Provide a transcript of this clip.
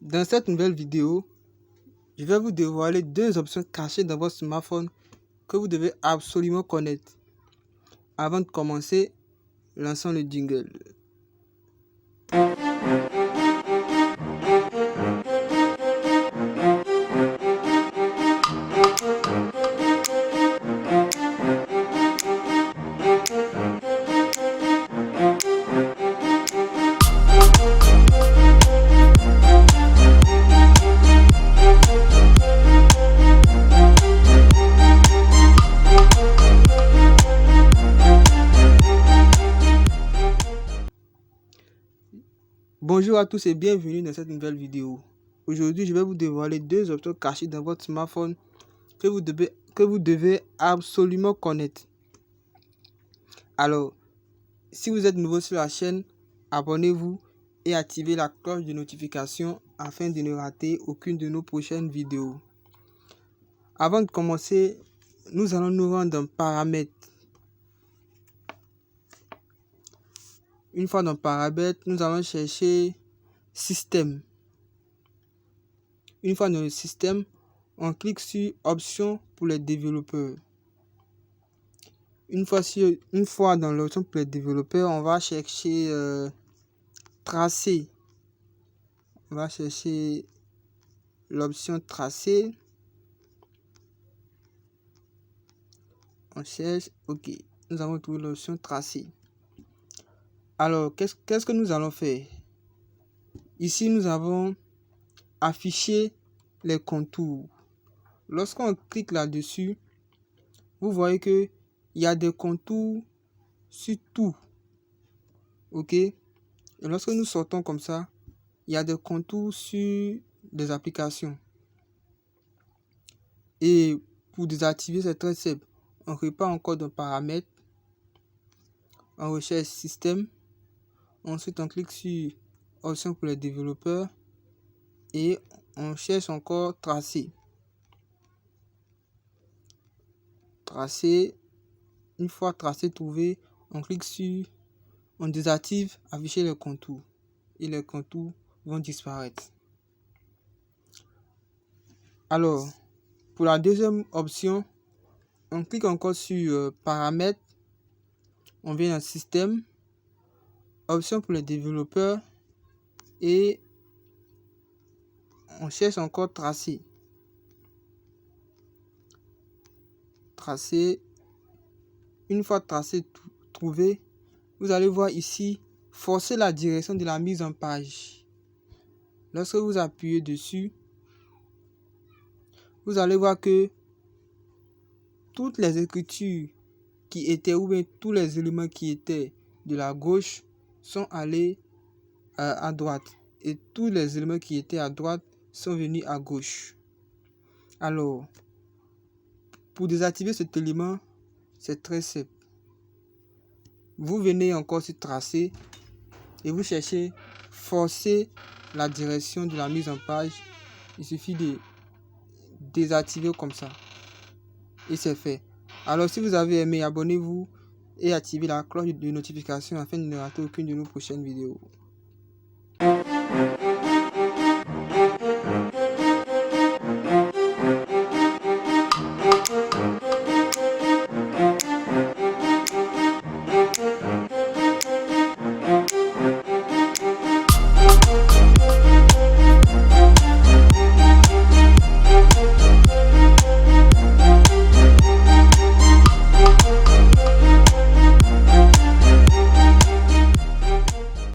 Dans cette nouvelle vidéo, je vais vous dévoiler deux options cachées dans votre smartphone que vous devez absolument connaître. Avant de commencer, lançons le jingle. Bonjour à tous et bienvenue dans cette nouvelle vidéo. Aujourd'hui, je vais vous dévoiler deux options cachées dans votre smartphone que vous devez absolument connaître. Alors, si vous êtes nouveau sur la chaîne, abonnez-vous et activez la cloche de notification afin de ne rater aucune de nos prochaines vidéos. Avant de commencer, nous allons nous rendre dans Paramètres. Une fois dans Paramètres, nous allons chercher Système. Une fois dans le système, on clique sur Options pour les développeurs. Une fois dans l'option pour les développeurs, on va chercher Tracé. On va chercher l'option Tracé. On cherche, ok. Nous avons trouvé l'option Tracé. Alors, qu'est-ce que nous allons faire? Ici, nous avons affiché les contours. Lorsqu'on clique là-dessus, vous voyez que il y a des contours sur tout. Ok? Et lorsque nous sortons comme ça, il y a des contours sur des applications. Et pour désactiver, c'est très simple. On repart encore dans Paramètres. On recherche Système. Ensuite, on clique sur Options pour les développeurs. Et on cherche encore Tracé. Tracé. Une fois Tracé trouvé, on clique sur... On désactive Afficher les contours. Et les contours vont disparaître. Alors, pour la deuxième option, on clique encore sur Paramètres. On vient dans Système. Options pour les développeurs. Et on cherche encore Tracé. Tracé. Une fois Tracé trouvé, vous allez voir ici, forcer la direction de la mise en page. Lorsque vous appuyez dessus, vous allez voir que toutes les écritures qui étaient, ou bien tous les éléments qui étaient de la gauche sont allés à droite. Et tous les éléments qui étaient à droite sont venus à gauche. Alors, pour désactiver cet élément, c'est très simple. Vous venez encore sur Tracé et vous cherchez forcer la direction de la mise en page. Il suffit de désactiver comme ça. Et c'est fait. Alors si vous avez aimé, abonnez-vous et activez la cloche de notification afin de ne rater aucune de nos prochaines vidéos.